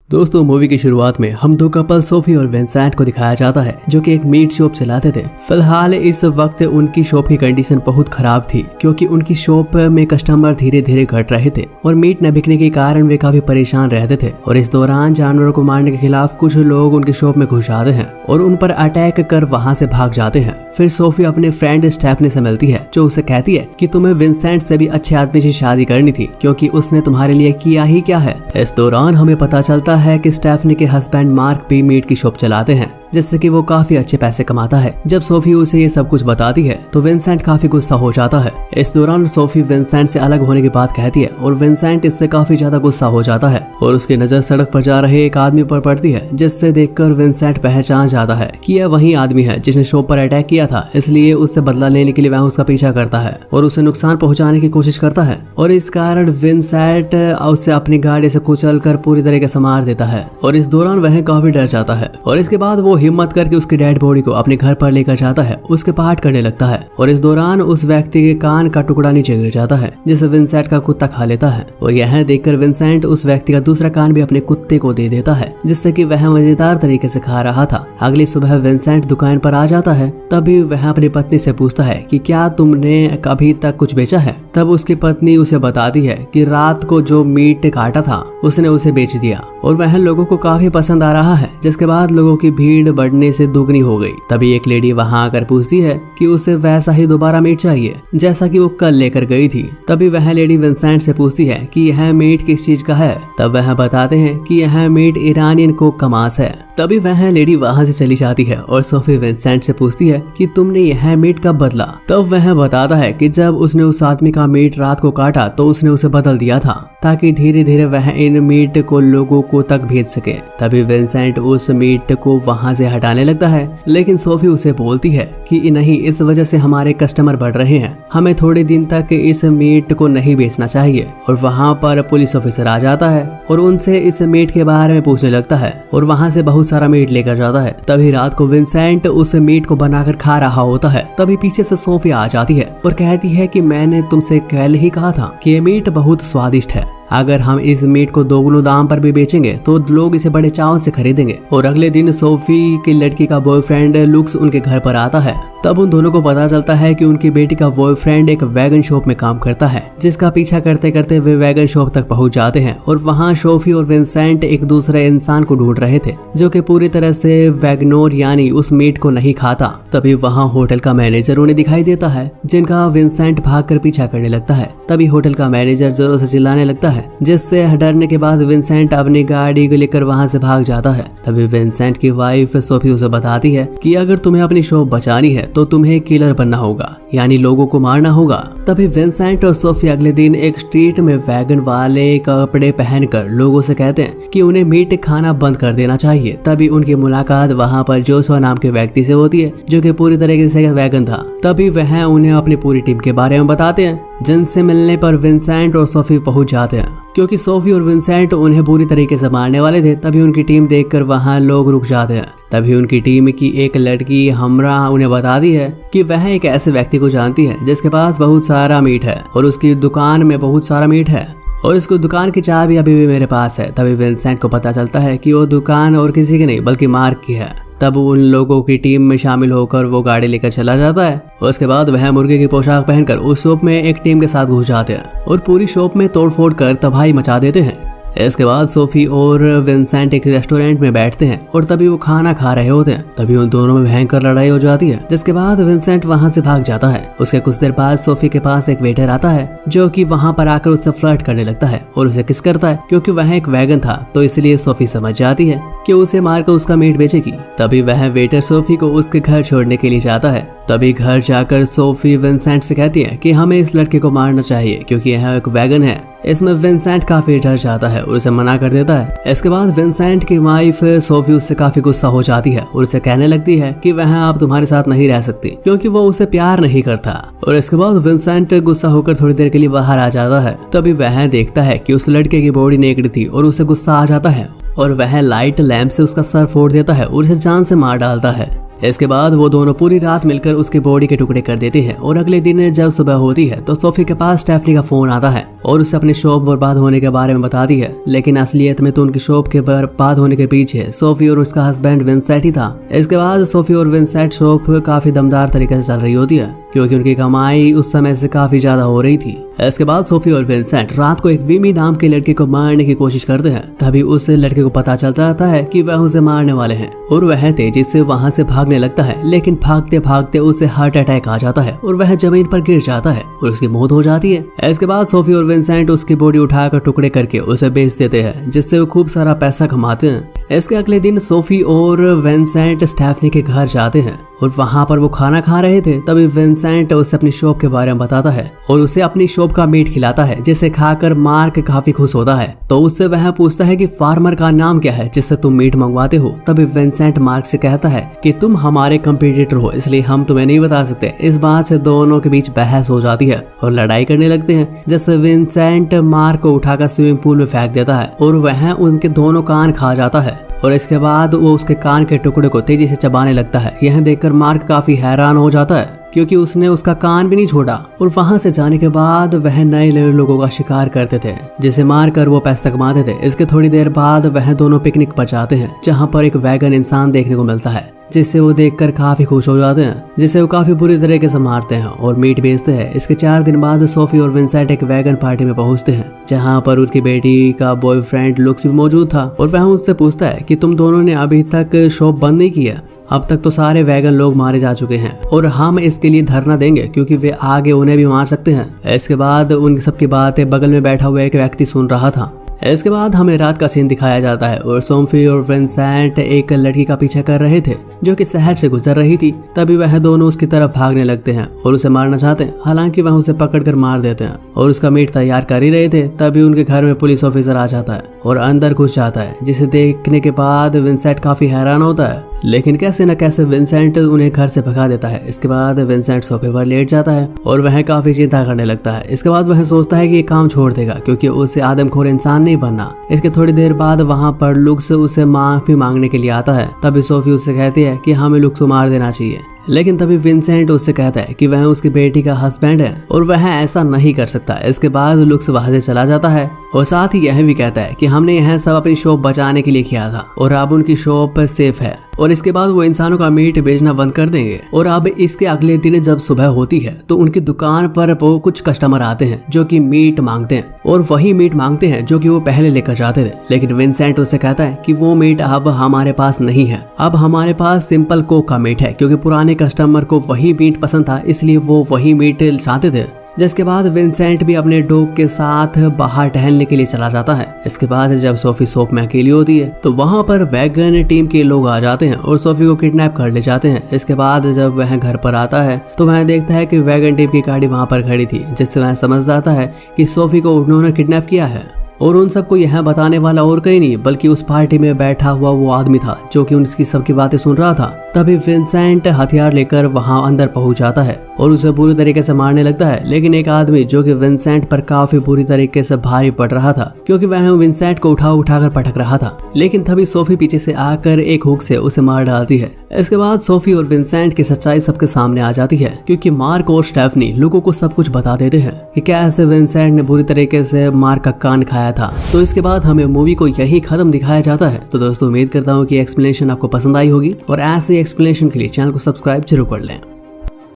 दोस्तों मूवी की शुरुआत में हम दो कपल सोफी और विंसेंट को दिखाया जाता है जो कि एक मीट शॉप चलाते थे। फिलहाल इस वक्त उनकी शॉप की कंडीशन बहुत खराब थी क्योंकि उनकी शॉप में कस्टमर धीरे धीरे घट रहे थे और मीट न बिकने के कारण वे काफी परेशान रहते थे। और इस दौरान जानवरों को मारने के खिलाफ कुछ लोग उनकी शॉप में घुस जाते हैं और उन पर अटैक कर वहां से भाग जाते हैं। फिर सोफी अपने फ्रेंड स्टेफनी से मिलती है जो उसे कहती है कि तुम्हें विंसेंट से भी अच्छे आदमी से शादी करनी थी क्योंकि उसने तुम्हारे लिए किया ही क्या है। इस दौरान हमें पता चलता है कि स्टेफनी के हस्बैंड मार्क भी मीट की शॉप चलाते हैं जिससे कि वो काफी अच्छे पैसे कमाता है। जब सोफी उसे ये सब कुछ बताती है तो विंसेंट काफी गुस्सा हो जाता है। इस दौरान सोफी विंसेंट से अलग होने की बात कहती है और विंसेंट इससे काफी ज्यादा गुस्सा हो जाता है और उसकी नजर सड़क पर जा रहे एक आदमी पर पड़ती है जिससे देखकर विंसेंट पहचान जाता है कि यह वही आदमी है जिसने शॉप पर अटैक किया था। इसलिए उससे बदला लेने के लिए वह उसका पीछा करता है और उसे नुकसान पहुंचाने की कोशिश करता है और इस कारण विंसेंट उसे अपनी गाड़ी से कुचल कर पूरी तरीके से मार देता है। और इस दौरान वह काफी डर जाता है और इसके बाद वो हिम्मत करके उसकी डेड बॉडी को अपने घर पर लेकर जाता है, उसके पार्ट करने लगता है और इस दौरान उस व्यक्ति के कान का टुकड़ा नीचे गिर जाता है जिसे विंसेंट का कुत्ता खा लेता है। और यह देखकर विंसेंट उस व्यक्ति का दूसरा कान भी अपने कुत्ते को दे देता है जिससे कि वह मजेदार तरीके से खा रहा था। अगली सुबह विंसेंट दुकान पर आ जाता है, तभी वह अपनी पत्नी से पूछता है कि क्या तुमने अभी तक कुछ बेचा है। तब उसकी पत्नी उसे बताती है कि रात को जो मीट काटा था उसने उसे बेच दिया और वह लोगों को काफी पसंद आ रहा है। जिसके बाद लोगों की भीड़ बढ़ने से दुगनी हो गई। तभी एक लेडी वहां आकर पूछती है कि उसे वैसा ही दोबारा मीट चाहिए जैसा कि वो कल लेकर गई थी। तभी वह लेडी विंसेंट से पूछती है कि यह मीट किस चीज का है। तब वह बताते हैं कि यह मीट ईरानियन कोक का मांस है। तभी वह लेडी वहां से चली जाती है और सोफी विंसेंट से पूछती है कि तुमने यह मीट कब बदला। तब वह बताता है कि जब उसने उस आदमी का मीट रात को काटा तो उसने उसे बदल दिया था ताकि धीरे धीरे वह इन मीट को लोगों को तक भेज सके। तभी विंसेंट उस मीट को वहां से हटाने लगता है लेकिन सोफी उसे बोलती है कि नहीं, इस वजह से हमारे कस्टमर बढ़ रहे हैं, हमें थोड़े दिन तक इस मीट को नहीं बेचना चाहिए। और वहां पर पुलिस ऑफिसर आ जाता है और उनसे इस मीट के बारे में पूछने लगता है और वहां से बहुत सारा मीट लेकर जाता है। तभी रात को विंसेंट उस मीट को बनाकर खा रहा होता है। तभी पीछे से सोफी आ जाती है और कहती है कि मैंने तुमसे कल ही कहा था कि ये मीट बहुत स्वादिष्ट है, अगर हम इस मीट को दोगुने दाम पर भी बेचेंगे तो लोग इसे बड़े चाव से खरीदेंगे। और अगले दिन सोफी की लड़की का बॉयफ्रेंड लुक्स उनके घर पर आता है। तब उन दोनों को पता चलता है कि उनकी बेटी का बॉयफ्रेंड एक वैगन शॉप में काम करता है जिसका पीछा करते करते वे वैगन शॉप तक पहुंच जाते हैं और वहां सोफी और विंसेंट एक दूसरे इंसान को ढूंढ रहे थे जो कि पूरी तरह से वैगनोर यानी उस मीट को नहीं खाता। तभी वहां होटल का मैनेजर उन्हें दिखाई देता है जिनका विंसेंट भागकर पीछा करने लगता है। तभी होटल का मैनेजर जोरों से चिल्लाने लगता है जिससे डरने के बाद विंसेंट अपनी गाड़ी को लेकर वहां से भाग जाता है। तभी विंसेंट की वाइफ सोफी उसे बताती है कि अगर तुम्हें अपनी शॉप बचानी है तो तुम्हें किलर बनना होगा, यानी लोगों को मारना होगा। तभी विंसेंट और सोफी अगले दिन एक स्ट्रीट में वैगन वाले कपड़े पहनकर लोगों से कहते हैं कि उन्हें मीट खाना बंद कर देना चाहिए। तभी उनकी मुलाकात वहां पर जोशुआ नाम के व्यक्ति से होती है जो कि पूरी तरीके से वैगन था। तभी वह उन्हें अपनी पूरी टीम के बारे में बताते हैं जिनसे मिलने पर विंसेंट और सोफी पहुंच जाते हैं क्योंकि सोफी और विंसेंट उन्हें पूरी तरीके से मारने वाले थे। तभी उनकी टीम देखकर वहां लोग रुक जाते हैं। तभी उनकी टीम की एक लड़की हमरा उन्हें बताती है कि वह एक ऐसे व्यक्ति को जानती है जिसके पास बहुत सारा मीट है और उसकी दुकान में बहुत सारा मीट है और इसको दुकान की चाबी अभी भी मेरे पास है। तभी विंसेंट को पता चलता है कि वो दुकान और किसी की नहीं बल्कि मार्क की है। तब उन लोगों की टीम में शामिल होकर वो गाड़ी लेकर चला जाता है। उसके बाद वह मुर्गे की पोशाक पहनकर उस शॉप में एक टीम के साथ घुस जाते हैं और पूरी शॉप में तोड़फोड़ कर तबाही मचा देते हैं। इसके बाद सोफी और विंसेंट एक रेस्टोरेंट में बैठते हैं और तभी वो खाना खा रहे होते हैं। तभी उन दोनों में भयंकर लड़ाई हो जाती है जिसके बाद विंसेंट वहां से भाग जाता है। उसके कुछ देर बाद सोफी के पास एक वेटर आता है जो कि वहां पर आकर उससे फ्लर्ट करने लगता है और उसे किस करता है क्योंकि वह एक वैगन था तो इसलिए सोफी समझ जाती है कि उसे मारकर उसका मीट बेचेगी। तभी वह वेटर सोफी को उसके घर छोड़ने के लिए जाता है। तभी घर जाकर सोफी विंसेंट से कहती है कि हमें इस लड़के को मारना चाहिए क्योंकि यह एक वैगन है। इसमें विंसेंट काफी डर जाता है और उसे मना कर देता है। इसके बाद विंसेंट की वाइफ सोफी उससे काफी गुस्सा हो जाती है और उसे कहने लगती है कि वह अब तुम्हारे साथ नहीं रह सकती क्योंकि वो उसे प्यार नहीं करता। और इसके बाद विंसेंट गुस्सा होकर थोड़ी देर के लिए बाहर आ जाता है। तभी वह देखता है कि उस लड़के की बॉडी नेकड थी और उसे गुस्सा आ जाता है और वह लाइट लैंप से उसका सर फोड़ देता है और उसे जान से मार डालता है। इसके बाद वो दोनों पूरी रात मिलकर उसकी बॉडी के टुकड़े कर देते हैं और अगले दिन जब सुबह होती है तो सोफी के पास स्टेफनी का फोन आता है और उसे अपनी शॉप बर्बाद होने के बारे में बताती है। लेकिन असलियत में तो उनकी शॉप के बर्बाद होने के पीछे सोफी और उसका हस्बैंड विंसेंट ही था। इसके बाद सोफी और विंसेंट शॉप काफी दमदार तरीके से चल रही होती है क्योंकि उनकी कमाई उस समय से काफी ज्यादा हो रही थी। इसके बाद सोफी और विंसेंट रात को एक विमी नाम के लड़के को मारने की कोशिश करते हैं। तभी उस लड़के को पता चलता जाता है कि वह उसे मारने वाले हैं और वह तेजी से वहां से भागने लगता है। लेकिन भागते भागते उसे हार्ट अटैक आ जाता है और वह जमीन पर गिर जाता है और उसकी मौत हो जाती है। इसके बाद सोफी और विंसेंट उसकी बॉडी उठाकर टुकड़े करके उसे बेच देते हैं, जिससे वो खूब सारा पैसा कमाते हैं। इसके अगले दिन सोफी और विंसेंट स्टेफनी के घर जाते हैं और वहां पर वो खाना खा रहे थे। तभी विंसेंट उसे अपनी शॉप के बारे में बताता है और उसे अपनी शॉप का मीट खिलाता है, जिसे खाकर मार्क काफी खुश होता है। तो उससे वह पूछता है कि फार्मर का नाम क्या है जिससे तुम मीट मंगवाते हो। तभी विंसेंट मार्क से कहता है कि तुम हमारे कंपटीटर हो, इसलिए हम तुम्हें नहीं बता सकते। इस बात से दोनों के बीच बहस हो जाती है और लड़ाई करने लगते हैं, जिससे विंसेंट मार्क को उठाकर स्विमिंग पूल में फेंक देता है और वह उनके दोनों कान खा जाता है और इसके बाद वो उसके कान के टुकड़े को तेजी से चबाने लगता है। यह देखकर मार्क काफी हैरान हो जाता है क्योंकि उसने उसका कान भी नहीं छोड़ा और वहां से जाने के बाद वह नए लोगों का शिकार करते थे, जिसे मारकर वो पैसा कमाते थे। इसके थोड़ी देर बाद वह दोनों पिकनिक पर जाते हैं, जहां पर एक वैगन इंसान देखने को मिलता है, जिससे वो देखकर काफी खुश हो जाते हैं, जिसे वो काफी बुरी तरीके से मारते हैं और मीट बेचते हैं। इसके 4 दिन बाद सोफी और विंसेंट एक वैगन पार्टी में पहुंचते हैं, जहां पर उनकी बेटी का बॉयफ्रेंड लुक्स भी मौजूद था और वह उससे पूछता है कि तुम दोनों ने अभी तक शॉप बंद नहीं किया, अब तक तो सारे वैगन लोग मारे जा चुके हैं और हम इसके लिए धरना देंगे क्योंकि वे आगे उन्हें भी मार सकते हैं। इसके बाद उन सबकी बातें बगल में बैठा हुआ एक व्यक्ति सुन रहा था। इसके बाद हमें रात का सीन दिखाया जाता है और सोफी और विंसेंट एक लड़की का पीछा कर रहे थे जो कि शहर से गुजर रही थी। तभी वह दोनों उसकी तरफ भागने लगते हैं और उसे मारना चाहते हैं। हालांकि वह उसे पकड़कर मार देते हैं और उसका मीट तैयार कर ही रहे थे। तभी उनके घर में पुलिस ऑफिसर आ जाता है और अंदर घुस जाता है, जिसे देखने के बाद विंसेंट काफी हैरान होता है, लेकिन कैसे न कैसे विंसेंट उन्हें घर से भगा देता है। इसके बाद विंसेंट सोफे पर लेट जाता है और वह काफी चिंता करने लगता है। इसके बाद वह सोचता है कि ये काम छोड़ देगा क्योंकि उसे आदमखोर इंसान नहीं बनना। इसके थोड़ी देर बाद वहां पर लुक्स उसे माफी मांगने के लिए आता है। तभी सोफी उससे कहती है कि हमें लुक्स को मार देना चाहिए, लेकिन तभी विंसेंट उससे कहता है कि वह उसकी बेटी का हस्बैंड है और वह ऐसा नहीं कर सकता। इसके बाद लुक्स वहां से चला जाता है और साथ ही यह भी कहता है कि हमने यह सब अपनी शॉप बचाने के लिए किया था और अब उनकी शॉप सेफ है। और इसके बाद वो इंसानों का मीट बेचना बंद कर देंगे। और अब इसके अगले दिन जब सुबह होती है तो उनकी दुकान पर वो कुछ कस्टमर आते हैं जो कि मीट मांगते हैं और वही मीट मांगते हैं जो कि वो पहले लेकर जाते थे। लेकिन विंसेंट उससे कहता है कि वो मीट अब हमारे पास नहीं है, अब हमारे पास सिंपल कोक का मीट है, क्योंकि पुराने कस्टमर को वही मीट पसंद था, इसलिए वो वही मीट चाहते थे। जिसके बाद विंसेंट भी अपने डॉग के साथ बाहर टहलने के लिए चला जाता है। इसके बाद जब सोफी शॉप में अकेली होती है तो वहां पर वैगन टीम के लोग आ जाते हैं और सोफी को किडनैप कर ले जाते हैं। इसके बाद जब वह घर पर आता है तो वह देखता है कि वैगन टीम की गाड़ी वहां पर खड़ी थी, जिससे वह समझ जाता है कि सोफी को उन्होंने किडनैप किया है। और उन सबको यह बताने वाला और कहीं नहीं बल्कि उस पार्टी में बैठा हुआ वो आदमी था जो कि उनकी सबकी बातें सुन रहा था। तभी विंसेंट हथियार लेकर वहां अंदर पहुंच जाता है और उसे बुरी तरीके से मारने लगता है। लेकिन एक आदमी जो कि विंसेंट पर काफी बुरी तरीके से भारी पड़ रहा था क्योंकि वह विंसेंट को उठाकर पटक रहा था। लेकिन तभी सोफी पीछे से आकर एक हुक से उसे मार डालती है। इसके बाद सोफी और विंसेंट की सच्चाई सबके सामने आ जाती है क्योंकि मार्क और स्टेफनी लोगों को सब कुछ बता देते हैं कि कैसे विंसेंट ने बुरी तरीके से मार्क का कान खाया था। तो इसके बाद हमें मूवी को यही खत्म दिखाया जाता है। तो दोस्तों उम्मीद करता हूँ कि एक्सप्लेनेशन आपको पसंद आई होगी और ऐसे एक्सप्लेनेशन के लिए चैनल को सब्सक्राइब जरूर कर लें।